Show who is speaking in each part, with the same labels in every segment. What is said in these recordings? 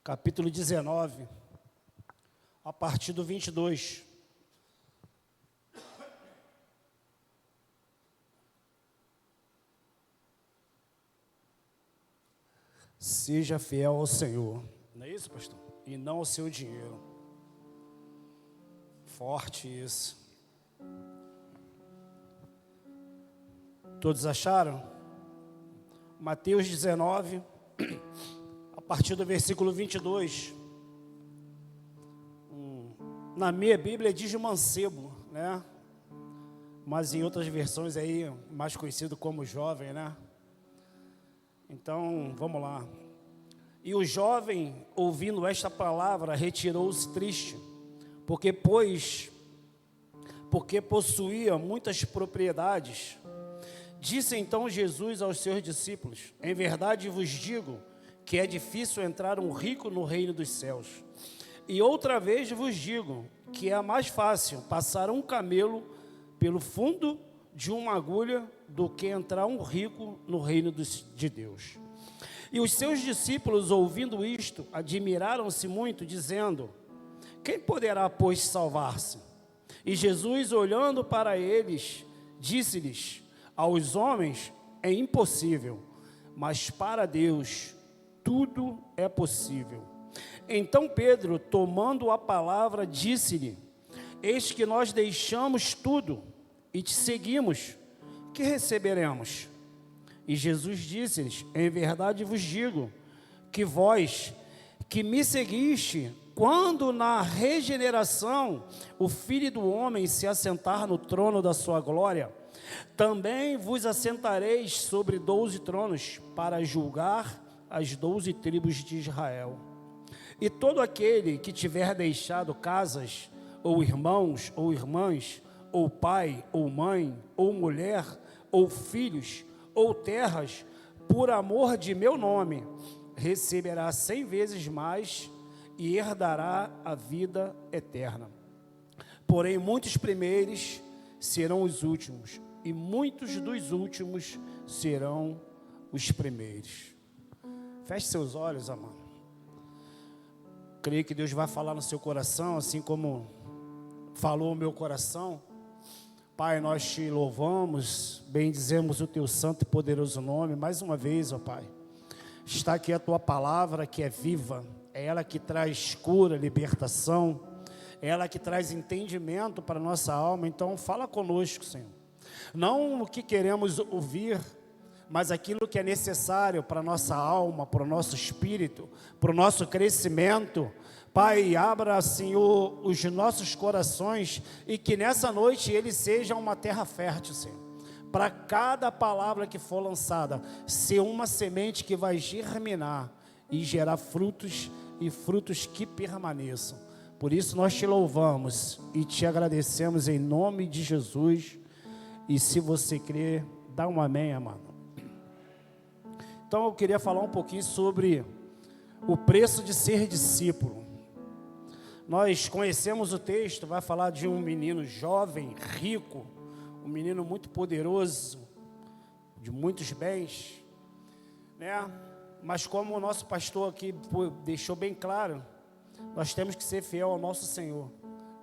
Speaker 1: capítulo 19, a partir do 22. Seja fiel ao Senhor, não é isso, pastor? E não ao seu dinheiro. Forte isso. Todos acharam? Mateus 19, a partir do versículo 22. Na minha Bíblia diz mancebo, né? Mas em outras versões aí, mais conhecido como jovem, né? Então, vamos lá. E o jovem, ouvindo esta palavra, retirou-se triste, porque possuía muitas propriedades. Disse então Jesus aos seus discípulos: em verdade vos digo que é difícil entrar um rico no reino dos céus. E outra vez vos digo que é mais fácil passar um camelo pelo fundo de uma agulha do que entrar um rico no reino de Deus. E os seus discípulos, ouvindo isto, admiraram-se muito, dizendo: quem poderá, pois, salvar-se? E Jesus, olhando para eles, disse-lhes: aos homens é impossível, mas para Deus tudo é possível. Então Pedro, tomando a palavra, disse-lhe: eis que nós deixamos tudo e te seguimos, que receberemos? E Jesus disse-lhes: em verdade vos digo, que vós que me seguiste, quando na regeneração o Filho do Homem se assentar no trono da sua glória, também vos assentareis sobre 12 tronos, para julgar as 12 tribos de Israel. E todo aquele que tiver deixado casas, ou irmãos, ou irmãs, ou pai, ou mãe, ou mulher, ou filhos, ou terras, por amor de meu nome, receberá 100 vezes mais e herdará a vida eterna. Porém, muitos primeiros serão os últimos, e muitos dos últimos serão os primeiros. Feche seus olhos, amado. Creio que Deus vai falar no seu coração, assim como falou o meu coração. Pai, nós te louvamos, bendizemos o teu santo e poderoso nome. Mais uma vez, ó Pai, está aqui a tua palavra que é viva, é ela que traz cura, libertação, é ela que traz entendimento para a nossa alma. Então fala conosco, Senhor, não o que queremos ouvir, mas aquilo que é necessário para a nossa alma, para o nosso espírito, para o nosso crescimento. Pai, abra, Senhor, os nossos corações e que nessa noite ele seja uma terra fértil, Senhor. Para cada palavra que for lançada, ser uma semente que vai germinar e gerar frutos, e frutos que permaneçam. Por isso nós te louvamos e te agradecemos em nome de Jesus. E se você crer, dá um amém, amado. Então eu queria falar um pouquinho sobre o preço de ser discípulo. Nós conhecemos o texto, vai falar de um menino jovem, rico, um menino muito poderoso, de muitos bens, né? Mas como o nosso pastor aqui deixou bem claro, nós temos que ser fiel ao nosso Senhor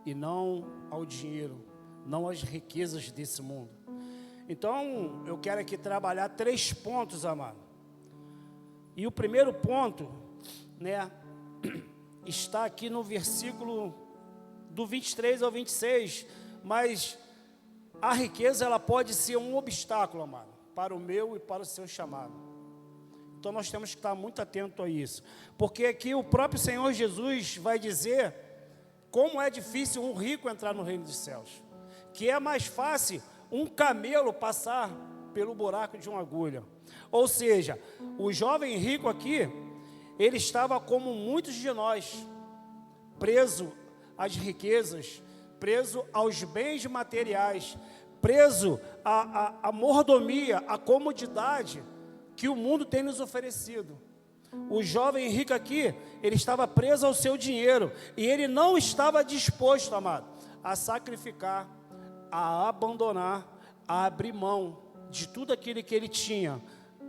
Speaker 1: e não ao dinheiro, não às riquezas desse mundo. Então eu quero aqui trabalhar 3 pontos, amado. E o primeiro ponto, né, está aqui no versículo do 23 ao 26, mas a riqueza ela pode ser um obstáculo, amado, para o meu e para o seu chamado. Então nós temos que estar muito atento a isso, porque aqui o próprio Senhor Jesus vai dizer como é difícil um rico entrar no reino dos céus, que é mais fácil um camelo passar pelo buraco de uma agulha. Ou seja, o jovem rico aqui, ele estava como muitos de nós, preso às riquezas, preso aos bens materiais, preso à mordomia, à comodidade que o mundo tem nos oferecido. O jovem rico aqui, ele estava preso ao seu dinheiro, e ele não estava disposto, amado, a sacrificar, a abandonar, a abrir mão de tudo aquilo que ele tinha,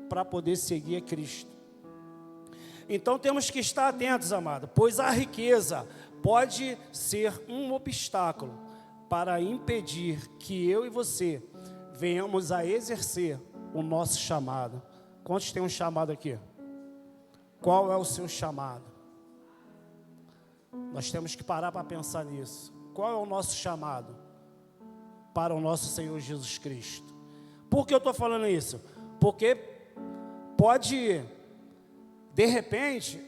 Speaker 1: para poder seguir a Cristo. Então temos que estar atentos, amado, pois a riqueza pode ser um obstáculo para impedir que eu e você venhamos a exercer o nosso chamado. Quantos tem um chamado aqui? Qual é o seu chamado? Nós temos que parar para pensar nisso. Qual é o nosso chamado para o nosso Senhor Jesus Cristo? Por que eu estou falando isso? Porque pode, de repente,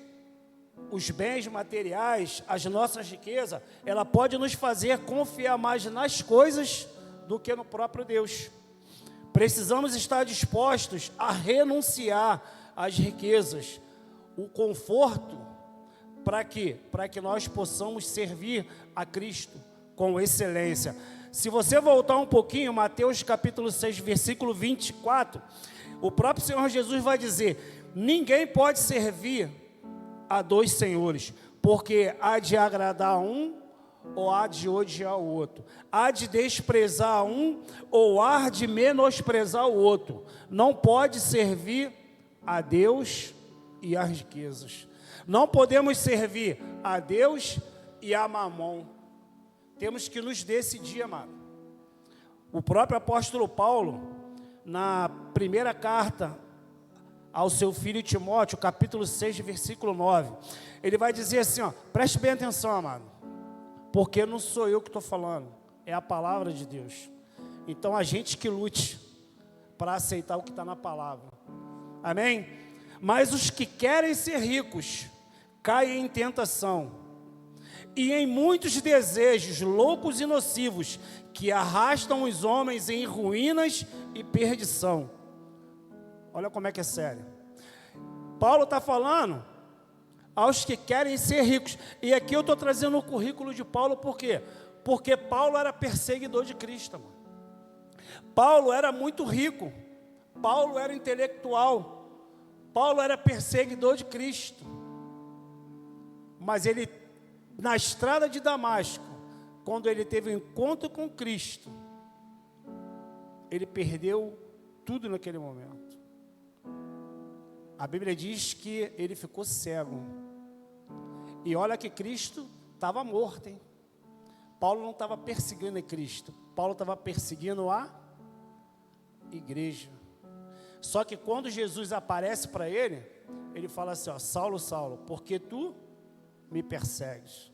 Speaker 1: os bens materiais, as nossas riquezas, ela pode nos fazer confiar mais nas coisas do que no próprio Deus. Precisamos estar dispostos a renunciar às riquezas, o conforto, para quê? Para que nós possamos servir a Cristo com excelência. Se você voltar um pouquinho, Mateus capítulo 6, versículo 24, o próprio Senhor Jesus vai dizer: ninguém pode servir a dois senhores, porque há de agradar a um ou há de odiar o outro, há de desprezar um ou há de menosprezar o outro. Não pode servir a Deus e às riquezas. Não podemos servir a Deus e a Mamon. Temos que nos decidir, amado. O próprio apóstolo Paulo, na primeira carta ao seu filho Timóteo, capítulo 6, versículo 9, ele vai dizer assim, ó, preste bem atenção, amado, porque não sou eu que estou falando, é a palavra de Deus. Então a gente que lute para aceitar o que está na palavra, amém? Mas os que querem ser ricos caem em tentação e em muitos desejos loucos e nocivos que arrastam os homens em ruínas e perdição. Olha como é que é sério. Paulo está falando aos que querem ser ricos. E aqui eu estou trazendo o currículo de Paulo, por quê? Porque Paulo era perseguidor de Cristo, mano. Paulo era muito rico. Paulo era intelectual. Paulo era perseguidor de Cristo. Mas ele, na estrada de Damasco, quando ele teve um encontro com Cristo, ele perdeu tudo naquele momento. A Bíblia diz que ele ficou cego. E olha que Cristo estava morto, hein? Paulo não estava perseguindo a Cristo. Paulo estava perseguindo a igreja. Só que quando Jesus aparece para ele, ele fala assim, ó, Saulo, Saulo, porque tu me persegues?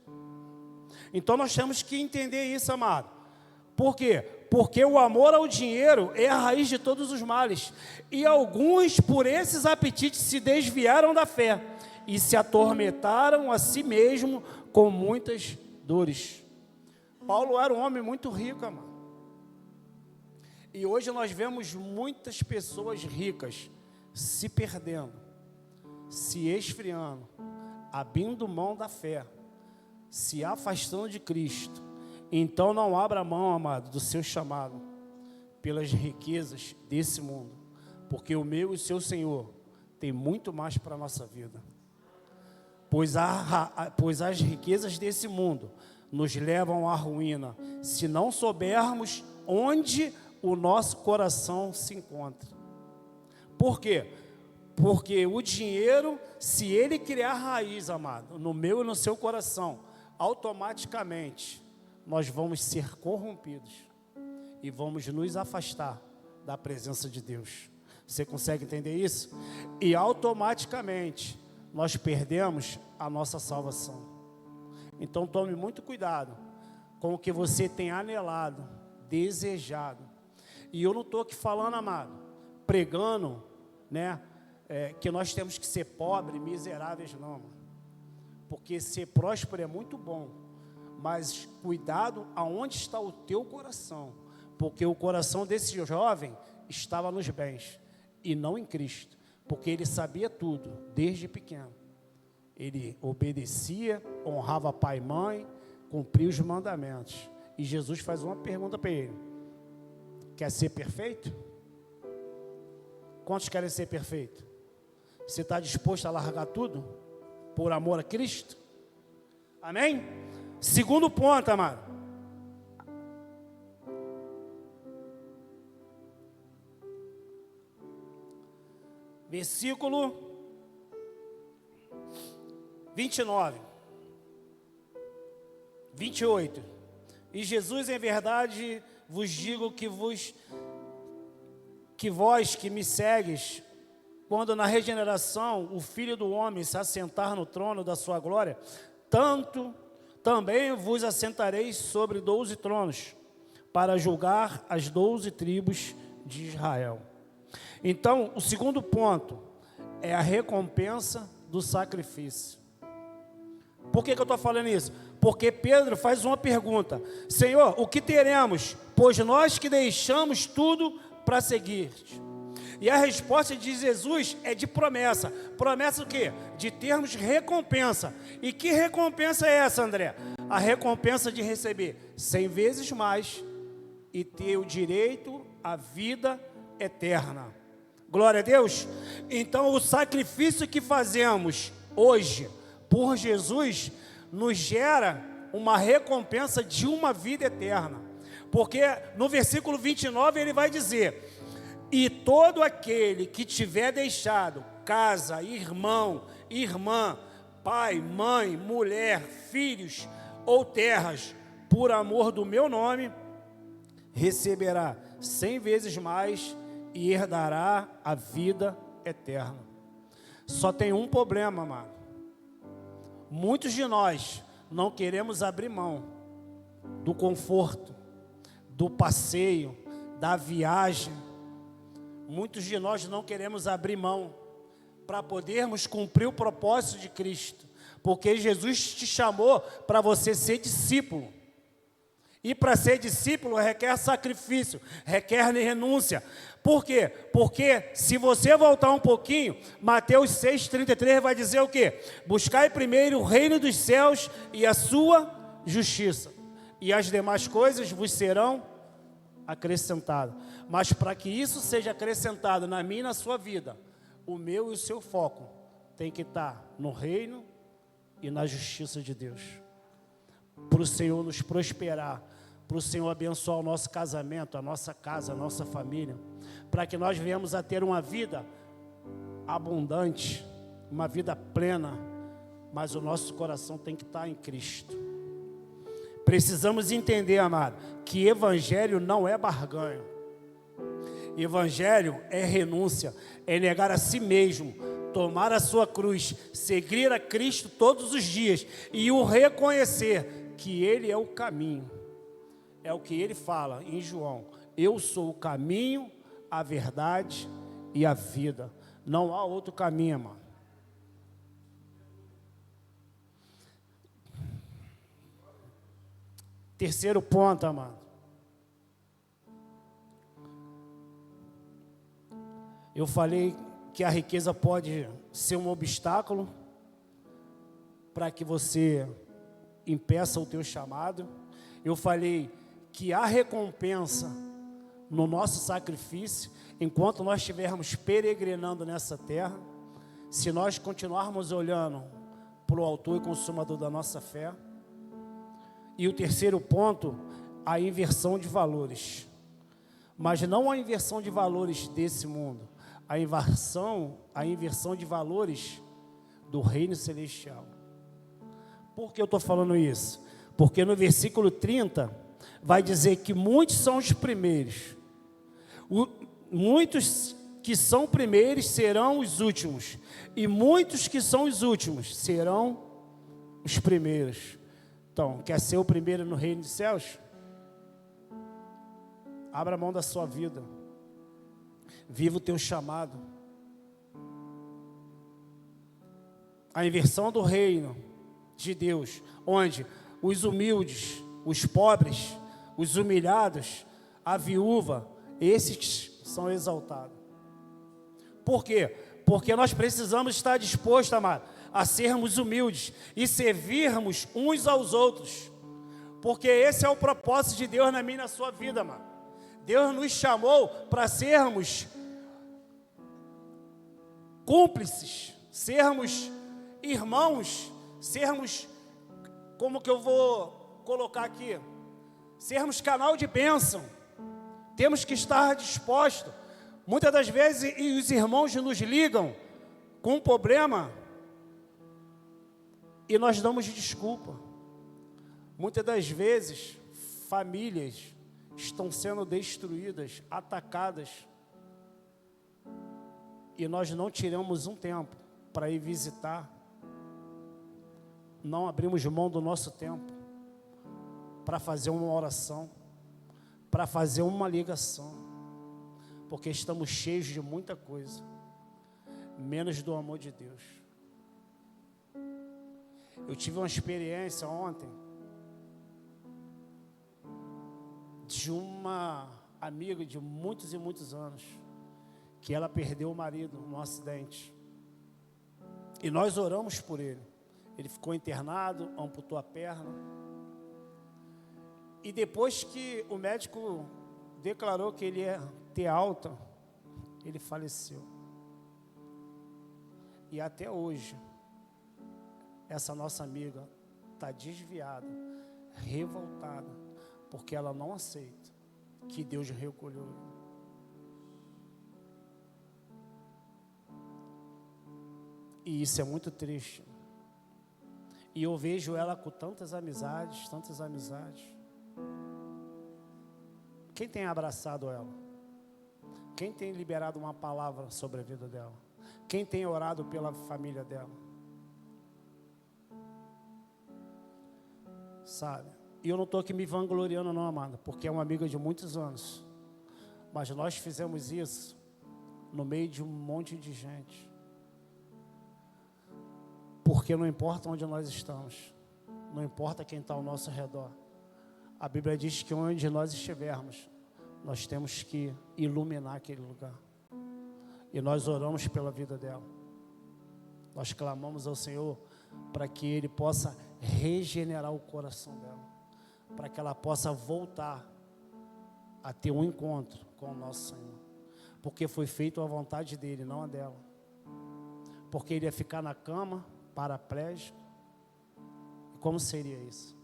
Speaker 1: Então nós temos que entender isso, amado. Por quê? Porque o amor ao dinheiro é a raiz de todos os males. E alguns, por esses apetites, se desviaram da fé e se atormentaram a si mesmo com muitas dores. Paulo era um homem muito rico, amado. E hoje nós vemos muitas pessoas ricas se perdendo, se esfriando, abrindo mão da fé, se afastando de Cristo. Então não abra mão, amado, do seu chamado pelas riquezas desse mundo, porque o meu e o seu Senhor tem muito mais para a nossa vida. Pois as riquezas desse mundo nos levam à ruína, se não soubermos onde o nosso coração se encontra. Por quê? Porque o dinheiro, se ele criar raiz, amado, no meu e no seu coração, automaticamente nós vamos ser corrompidos e vamos nos afastar da presença de Deus. Você consegue entender isso? E automaticamente nós perdemos a nossa salvação. Então tome muito cuidado com o que você tem anelado, desejado. E eu não estou aqui falando, amado, pregando, né, que nós temos que ser pobres, miseráveis, não, mano. Porque ser próspero é muito bom, mas cuidado aonde está o teu coração, porque o coração desse jovem estava nos bens e não em Cristo, porque ele sabia tudo desde pequeno. Ele obedecia, honrava pai e mãe, cumpria os mandamentos. E Jesus faz uma pergunta para ele: quer ser perfeito? Quantos querem ser perfeito? Você está disposto a largar tudo por amor a Cristo? Amém? Segundo ponto, amado. Versículo 29, 28. E Jesus, em verdade, vos digo que vós que me segues, quando na regeneração o Filho do Homem se assentar no trono da sua glória, tanto também vos assentareis sobre 12 tronos, para julgar as 12 tribos de Israel. Então, o segundo ponto é a recompensa do sacrifício. Por que eu estou falando isso? Porque Pedro faz uma pergunta: Senhor, o que teremos? Pois nós que deixamos tudo para seguir-te. E a resposta de Jesus é de promessa. Promessa o quê? De termos recompensa. E que recompensa é essa, André? A recompensa de receber 100 vezes mais e ter o direito à vida eterna. Glória a Deus. Então o sacrifício que fazemos hoje por Jesus nos gera uma recompensa de uma vida eterna. Porque no versículo 29 ele vai dizer: e todo aquele que tiver deixado casa, irmão, irmã, pai, mãe, mulher, filhos ou terras, por amor do meu nome, receberá 100 vezes mais e herdará a vida eterna. Só tem um problema, amado. Muitos de nós não queremos abrir mão do conforto, do passeio, da viagem. Muitos de nós não queremos abrir mão para podermos cumprir o propósito de Cristo, porque Jesus te chamou para você ser discípulo. E para ser discípulo requer sacrifício, requer renúncia. Por quê? Porque se você voltar um pouquinho, Mateus 6,33 vai dizer o quê? Buscai primeiro o reino dos céus e a sua justiça, e as demais coisas vos serão acrescentadas. Mas para que isso seja acrescentado na minha e na sua vida, o meu e o seu foco tem que estar no reino e na justiça de Deus. Para o Senhor nos prosperar, para o Senhor abençoar o nosso casamento, a nossa casa, a nossa família, para que nós venhamos a ter uma vida abundante, uma vida plena, mas o nosso coração tem que estar em Cristo. Precisamos entender, amado, que evangelho não é barganha. Evangelho é renúncia, é negar a si mesmo, tomar a sua cruz, seguir a Cristo todos os dias e o reconhecer que Ele é o caminho. É o que Ele fala em João: eu sou o caminho, a verdade e a vida. Não há outro caminho, mano. Terceiro ponto, amado. Eu falei que a riqueza pode ser um obstáculo para que você impeça o teu chamado. Eu falei que há recompensa no nosso sacrifício, enquanto nós estivermos peregrinando nessa terra, se nós continuarmos olhando para o autor e consumador da nossa fé. E o terceiro ponto, a inversão de valores. Mas não a inversão de valores desse mundo, a inversão de valores do reino celestial. Por que eu estou falando isso? Porque no versículo 30 vai dizer que muitos são os primeiros. Muitos que são primeiros serão os últimos, e muitos que são os últimos serão os primeiros. Então, quer ser o primeiro no reino dos céus? Abra a mão da sua vida. Viva o teu chamado. A inversão do reino de Deus, onde os humildes, os pobres, os humilhados, a viúva, esses são exaltados. Por quê? Porque nós precisamos estar dispostos, amado, a sermos humildes e servirmos uns aos outros. Porque esse é o propósito de Deus na minha e na sua vida, amado. Deus nos chamou para sermos cúmplices, sermos irmãos, sermos, como que eu vou colocar aqui? Sermos canal de bênção. Temos que estar dispostos. Muitas das vezes os irmãos nos ligam com um problema E nós damos desculpa. Muitas das vezes, famílias estão sendo destruídas, atacadas, e nós não tiramos um tempo para ir visitar, não abrimos mão do nosso tempo para fazer uma oração, para fazer uma ligação, porque estamos cheios de muita coisa, menos do amor de Deus. Eu tive uma experiência ontem de uma amiga de muitos e muitos anos, que ela perdeu o marido num acidente. E nós oramos por ele. Ele ficou internado, amputou a perna. E depois que o médico declarou que ele ia ter alta, ele faleceu. E até hoje, essa nossa amiga está desviada, revoltada, porque ela não aceita que Deus recolheu ele. E isso é muito triste. E eu vejo ela com tantas amizades, tantas amizades. Quem tem abraçado ela? Quem tem liberado uma palavra sobre a vida dela? Quem tem orado pela família dela? Sabe? E eu não estou aqui me vangloriando não, amada, porque é uma amiga de muitos anos. Mas nós fizemos isso no meio de um monte de gente. Porque não importa onde nós estamos, não importa quem está ao nosso redor. A Bíblia diz que onde nós estivermos, nós temos que iluminar aquele lugar. E nós oramos pela vida dela. Nós clamamos ao Senhor para que Ele possa regenerar o coração dela, para que ela possa voltar a ter um encontro com o nosso Senhor, porque foi feito a vontade dEle, não a dela. Porque ele ia ficar na cama, paraplégico. E como seria isso?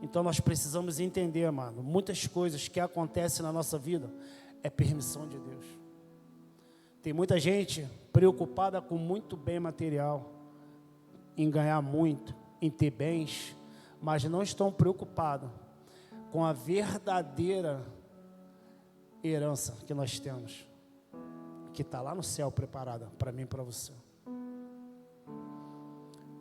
Speaker 1: Então nós precisamos entender, amado, muitas coisas que acontecem na nossa vida é permissão de Deus. Tem muita gente preocupada com muito bem material, em ganhar muito, em ter bens, mas não estão preocupados com a verdadeira herança que nós temos, que está lá no céu preparada para mim e para você.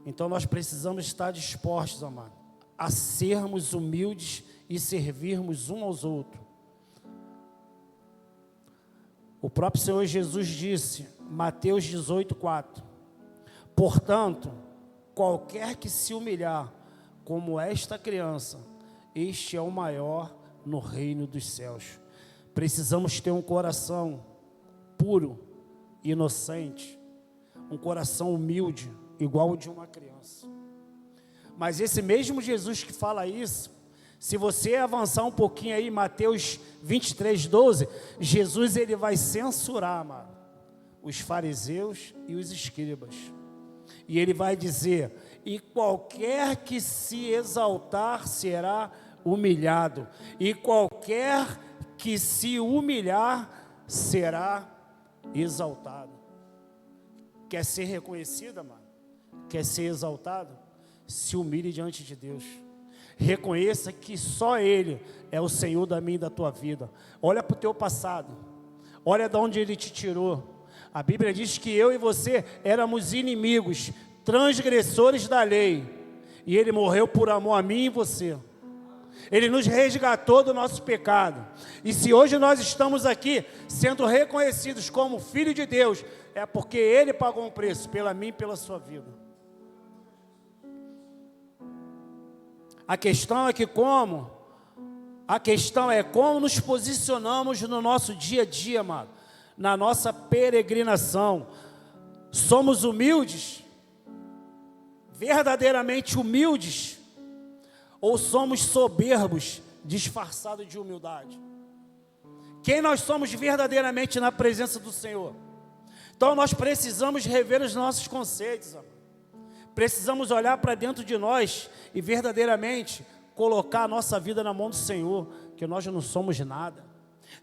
Speaker 1: Então nós precisamos estar dispostos, amado, a sermos humildes e servirmos uns aos outros. O próprio Senhor Jesus disse, Mateus 18:4, portanto, qualquer que se humilhar como esta criança, este é o maior no reino dos céus. Precisamos ter um coração puro, inocente, um coração humilde, igual o de uma criança. Mas esse mesmo Jesus que fala isso, se você avançar um pouquinho aí, Mateus 23:12, Jesus ele vai censurar, mano, os fariseus e os escribas. E ele vai dizer, e qualquer que se exaltar será humilhado, e qualquer que se humilhar será exaltado. Quer ser reconhecida, mano? Quer ser exaltado? Se humilhe diante de Deus. Reconheça que só Ele é o Senhor da minha e da tua vida. Olha para o teu passado. Olha de onde Ele te tirou. A Bíblia diz que eu e você éramos inimigos, transgressores da lei. E Ele morreu por amor a mim e você. Ele nos resgatou do nosso pecado. E se hoje nós estamos aqui sendo reconhecidos como filho de Deus, é porque Ele pagou um preço pela mim e pela sua vida. A questão é como nos posicionamos no nosso dia a dia, amado, na nossa peregrinação. Somos humildes, verdadeiramente humildes, ou somos soberbos, disfarçados de humildade? Quem nós somos verdadeiramente na presença do Senhor? Então nós precisamos rever os nossos conceitos, amado. Precisamos olhar para dentro de nós e verdadeiramente colocar a nossa vida na mão do Senhor, que nós não somos nada.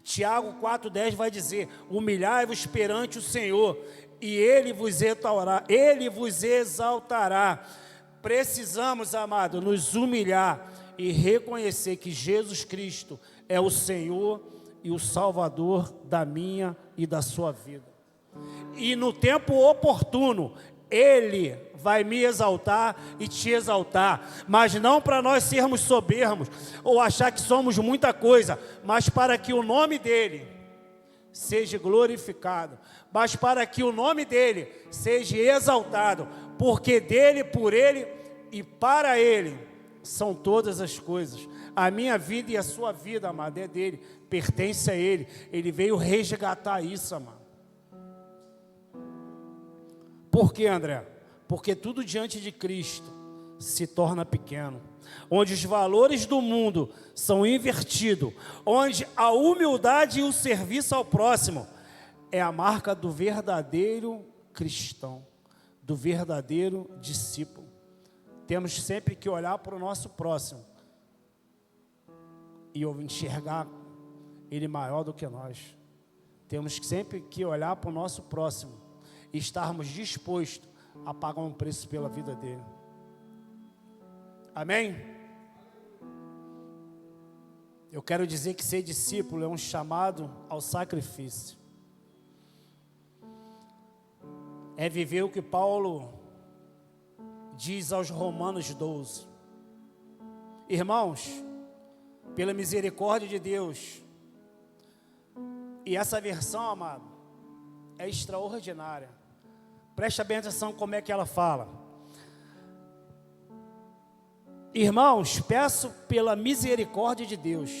Speaker 1: Tiago 4:10 vai dizer, humilhai-vos perante o Senhor, e Ele vos exaltará. precisamos, amado, nos humilhar e reconhecer que Jesus Cristo é o Senhor e o Salvador da minha e da sua vida. E no tempo oportuno, Ele vai me exaltar e te exaltar, mas não para nós sermos soberbos ou achar que somos muita coisa, mas para que o nome dEle seja glorificado, mas para que o nome dEle seja exaltado, porque dEle, por Ele e para Ele são todas as coisas. A minha vida e a sua vida, amado, é dEle, pertence a Ele. Ele veio resgatar isso, amado. Por quê, André? Porque tudo diante de Cristo se torna pequeno, onde os valores do mundo são invertidos, onde a humildade e o serviço ao próximo é a marca do verdadeiro cristão, do verdadeiro discípulo. Temos sempre que olhar para o nosso próximo e enxergar ele maior do que nós. Temos sempre que olhar para o nosso próximo e estarmos dispostos a pagar um preço pela vida dele. Amém? Eu quero dizer que ser discípulo é um chamado ao sacrifício. É viver o que Paulo diz aos Romanos 12. Irmãos, pela misericórdia de Deus, e essa versão, amado, é extraordinária. Preste bem atenção como é que ela fala. Irmãos, peço pela misericórdia de Deus,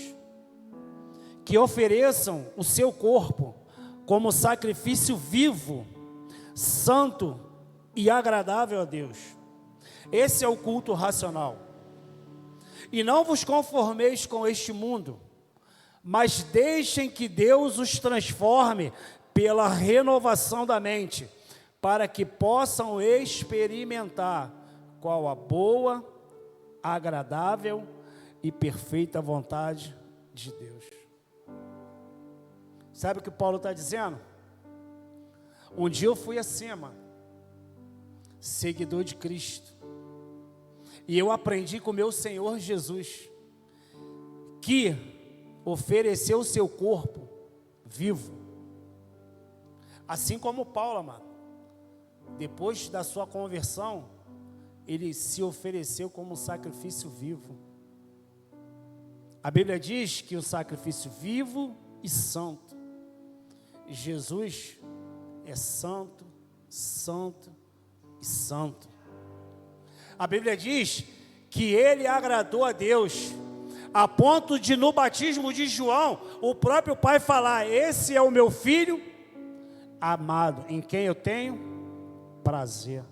Speaker 1: que ofereçam o seu corpo como sacrifício vivo, santo e agradável a Deus. Esse é o culto racional. E não vos conformeis com este mundo, mas deixem que Deus os transforme pela renovação da mente, para que possam experimentar qual a boa, agradável e perfeita vontade de Deus. Sabe o que Paulo está dizendo? Um dia eu fui acima, seguidor de Cristo, e eu aprendi com meu Senhor Jesus, que ofereceu o seu corpo vivo, assim como Paulo, amado, depois da sua conversão, ele se ofereceu como um sacrifício vivo. A Bíblia diz que o sacrifício vivo e santo, Jesus é santo, santo e santo. A Bíblia diz que ele agradou a Deus, a ponto de no batismo de João, o próprio Pai falar: esse é o meu filho amado, em quem eu tenho prazer.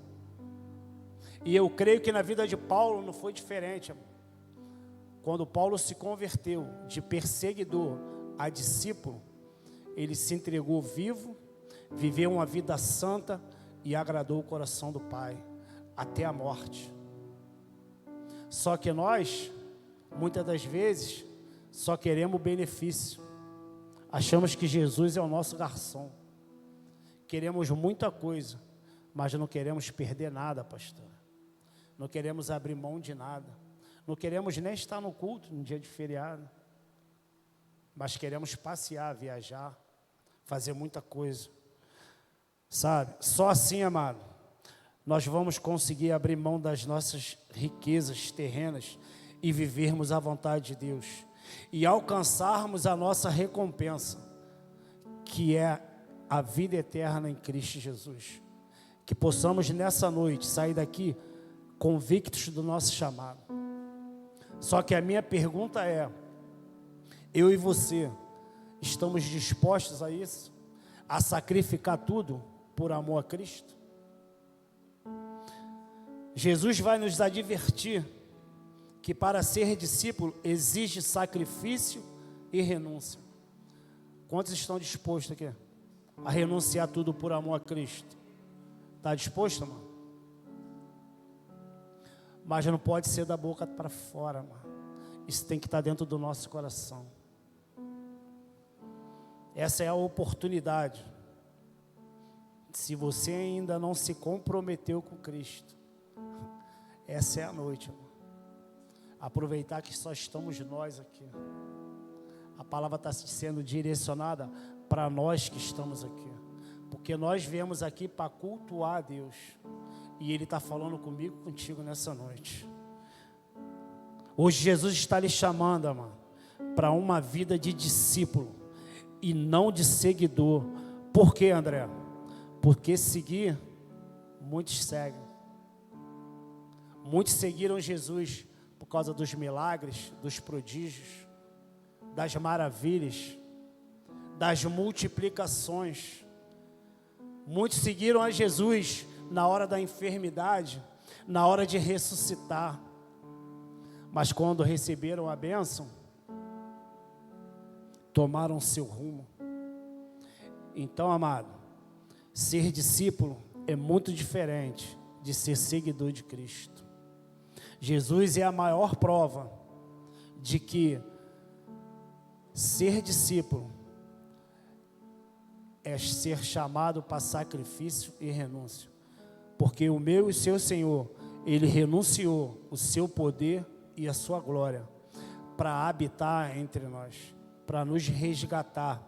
Speaker 1: E eu creio que na vida de Paulo não foi diferente, amor. Quando Paulo se converteu de perseguidor a discípulo, ele se entregou vivo, viveu uma vida santa e agradou o coração do Pai até a morte. Só que nós, muitas das vezes, só queremos o benefício. Achamos que Jesus é o nosso garçom. Queremos muita coisa, mas não queremos perder nada, pastor. Não queremos abrir mão de nada. Não queremos nem estar no culto no dia de feriado. Mas queremos passear, viajar, fazer muita coisa. Sabe? Só assim, amado, nós vamos conseguir abrir mão das nossas riquezas terrenas e vivermos a vontade de Deus. E alcançarmos a nossa recompensa, que é a vida eterna em Cristo Jesus. Que possamos nessa noite sair daqui convictos do nosso chamado. Só que a minha pergunta é: eu e você estamos dispostos a isso? A sacrificar tudo por amor a Cristo? Jesus vai nos advertir que para ser discípulo exige sacrifício e renúncia. Quantos estão dispostos aqui a renunciar tudo por amor a Cristo? Está disposto, mano? Mas não pode ser da boca para fora, mano. Isso tem que estar dentro do nosso coração. Essa é a oportunidade. Se você ainda não se comprometeu com Cristo, Essa é a noite, irmão. Aproveitar que só estamos nós aqui. A palavra está sendo direcionada para nós que estamos aqui. Porque nós viemos aqui para cultuar a Deus. E Ele está falando comigo e contigo nessa noite. Hoje Jesus está lhe chamando, amado, para uma vida de discípulo e não de seguidor. Por quê, André? Porque seguir, muitos seguem. Muitos seguiram Jesus por causa dos milagres, dos prodígios, das maravilhas, das multiplicações. Muitos seguiram a Jesus na hora da enfermidade, na hora de ressuscitar. Mas quando receberam a bênção, tomaram seu rumo. Então, amado, ser discípulo é muito diferente de ser seguidor de Cristo. Jesus é a maior prova de que ser discípulo é ser chamado para sacrifício e renúncia. Porque o meu e o seu Senhor, Ele renunciou o seu poder e a sua glória para habitar entre nós, para nos resgatar.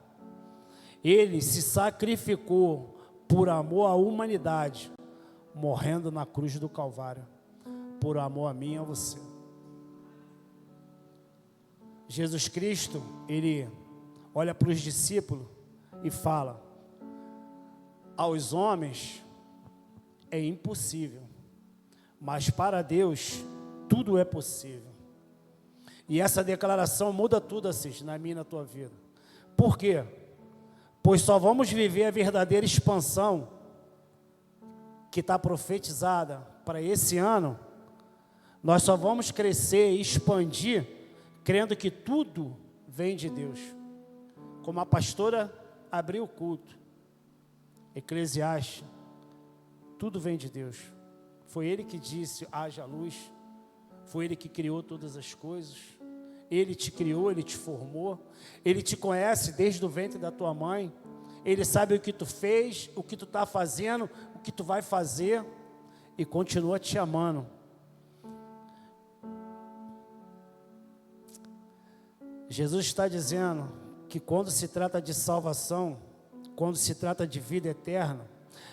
Speaker 1: Ele se sacrificou por amor à humanidade, morrendo na cruz do Calvário, por amor a mim e a você. Jesus Cristo, Ele olha para os discípulos e fala: aos homens é impossível, mas para Deus tudo é possível. E essa declaração muda tudo, assim, na minha e na tua vida. Por quê? Pois só vamos viver a verdadeira expansão que está profetizada para esse ano. Nós só vamos crescer e expandir crendo que tudo vem de Deus. Como a pastora abriu o culto, Eclesiastes, tudo vem de Deus. Foi Ele que disse: haja luz. Foi Ele que criou todas as coisas. Ele te criou, Ele te formou. Ele te conhece desde o ventre da tua mãe. Ele sabe o que tu fez, o que tu está fazendo, o que tu vai fazer. E continua te amando. Jesus está dizendo que quando se trata de salvação, quando se trata de vida eterna,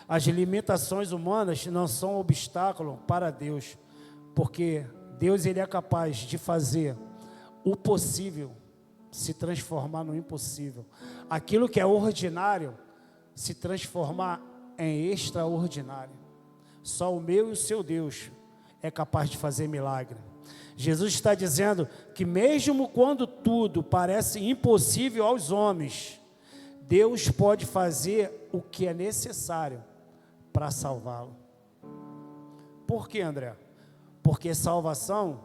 Speaker 1: as limitações humanas não são obstáculo para Deus, porque Deus, Ele é capaz de fazer o possível se transformar no impossível. Aquilo que é ordinário se transformar em extraordinário. Só o meu e o seu Deus é capaz de fazer milagre. Jesus está dizendo que mesmo quando tudo parece impossível aos homens, Deus pode fazer o que é necessário para salvá-lo. Por quê, André? Porque salvação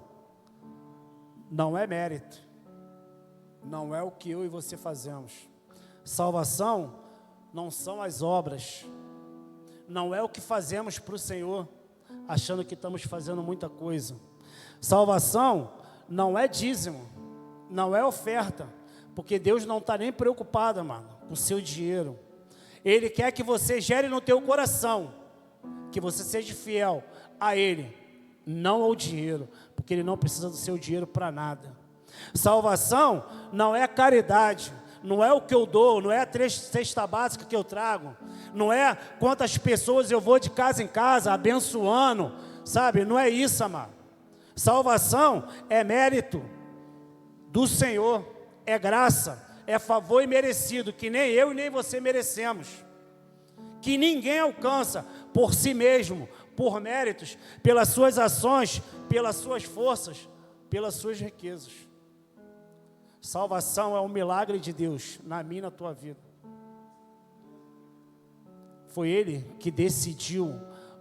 Speaker 1: não é mérito, não é o que eu e você fazemos. Salvação não são as obras, não é o que fazemos para o Senhor, achando que estamos fazendo muita coisa. Salvação não é dízimo, não é oferta, porque Deus não está nem preocupado, mano, com o seu dinheiro. Ele quer que você gere no teu coração, que você seja fiel a Ele, não ao dinheiro, porque Ele não precisa do seu dinheiro para nada. Salvação não é caridade, não é o que eu dou, não é a cesta básica que eu trago, não é quantas pessoas eu vou de casa em casa abençoando, sabe? Não é isso, amado. Salvação é mérito do Senhor, é graça, é favor imerecido, que nem eu e nem você merecemos, que ninguém alcança por si mesmo, por méritos, pelas suas ações, pelas suas forças, pelas suas riquezas. Salvação é um milagre de Deus na minha e na tua vida. Foi Ele que decidiu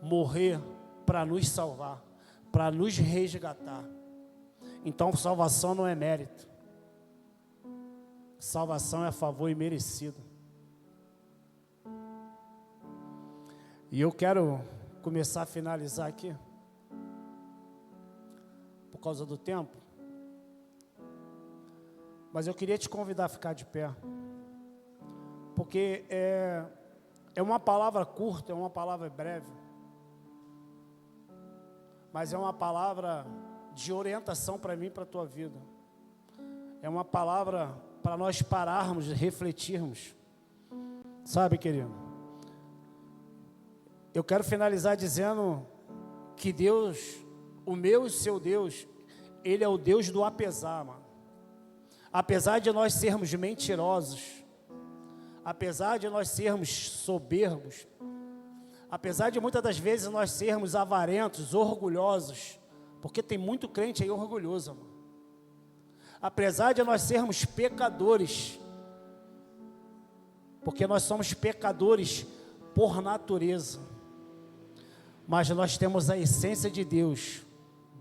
Speaker 1: morrer para nos salvar, para nos resgatar. Então salvação não é mérito, salvação é favor imerecido. E eu quero começar a finalizar aqui, por causa do tempo, mas eu queria te convidar a ficar de pé, porque é uma palavra curta, é uma palavra breve, mas é uma palavra de orientação para mim e para a tua vida. É uma palavra para nós pararmos e refletirmos. Sabe, querido? Eu quero finalizar dizendo que Deus, o meu e o seu Deus, Ele é o Deus do apesar, mano. Apesar de nós sermos mentirosos, apesar de nós sermos soberbos, apesar de muitas das vezes nós sermos avarentos, orgulhosos, porque tem muito crente aí orgulhoso, mano. Apesar de nós sermos pecadores, porque nós somos pecadores por natureza, mas nós temos a essência de Deus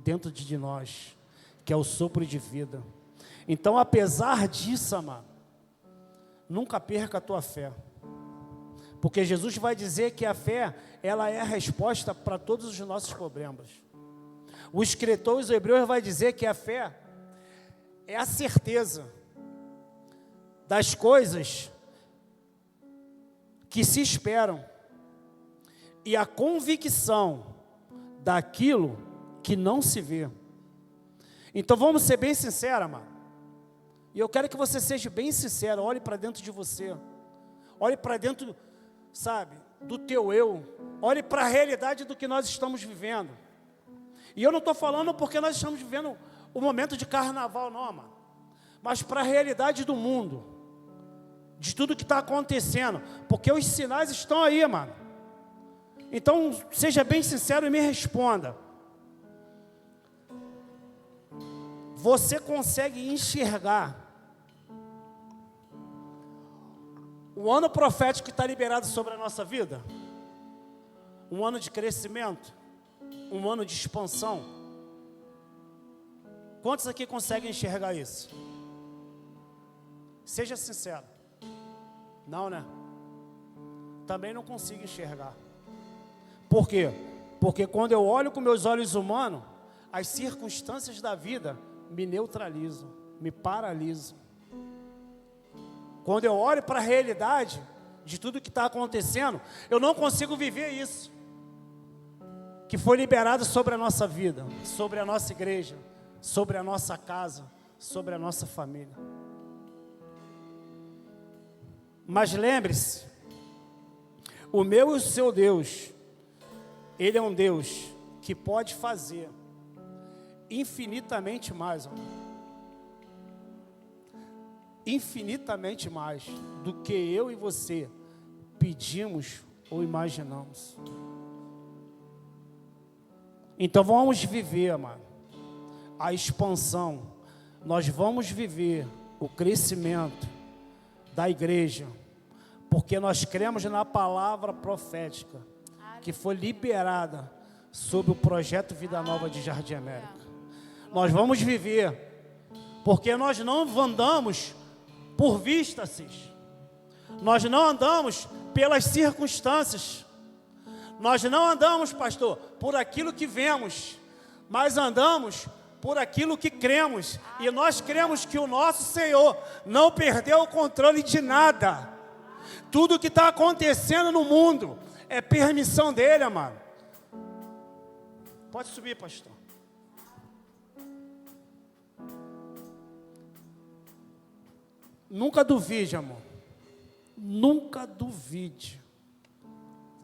Speaker 1: dentro de nós, que é o sopro de vida. Então, apesar disso, amado, nunca perca a tua fé, porque Jesus vai dizer que a fé, ela é a resposta para todos os nossos problemas. O escritor aos Hebreus vai dizer que a fé é a certeza das coisas que se esperam e a convicção daquilo que não se vê. Então vamos ser bem sinceros, amado. E eu quero que você seja bem sincero, olhe para dentro de você. Olhe para dentro, sabe, do teu eu. Olhe para a realidade do que nós estamos vivendo. E eu não estou falando porque nós estamos vivendo o momento de carnaval, não, amado. Mas para a realidade do mundo, de tudo que está acontecendo. Porque os sinais estão aí, mano. Então, seja bem sincero e me responda. Você consegue enxergar o ano profético que está liberado sobre a nossa vida? Um ano de crescimento? Um ano de expansão? Quantos aqui conseguem enxergar isso? Seja sincero. Não, né? Também não consigo enxergar. Por quê? Porque quando eu olho com meus olhos humanos, as circunstâncias da vida me neutralizam, me paralisam. Quando eu olho para a realidade de tudo que está acontecendo, eu não consigo viver isso que foi liberado sobre a nossa vida, sobre a nossa igreja, sobre a nossa casa, sobre a nossa família. Mas lembre-se, o meu e o seu Deus, Ele é um Deus que pode fazer infinitamente mais, infinitamente mais do que eu e você pedimos ou imaginamos. Então vamos viver, amado, a expansão. Nós vamos viver o crescimento da igreja, porque nós cremos na palavra profética que foi liberada sobre o projeto Vida Nova de Jardim América. Nós vamos viver, porque nós não andamos por vistas, nós não andamos pelas circunstâncias, nós não andamos, pastor, por aquilo que vemos, mas andamos por aquilo que cremos, e nós cremos que o nosso Senhor não perdeu o controle de nada. Tudo que está acontecendo no mundo é permissão dele, amado. Pode subir, pastor. Nunca duvide, amor. Nunca duvide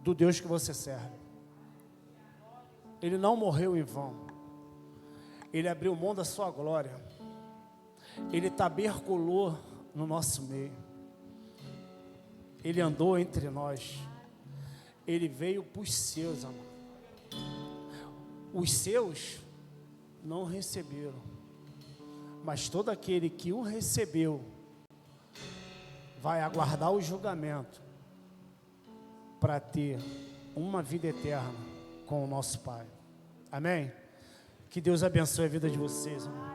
Speaker 1: do Deus que você serve. Ele não morreu em vão. Ele abriu mão da sua glória. Ele taberculou no nosso meio. Ele andou entre nós. Ele veio para os seus, amor. Os seus não receberam, mas todo aquele que o recebeu vai aguardar o julgamento para ter uma vida eterna com o nosso Pai. Amém? Que Deus abençoe a vida de vocês, amor.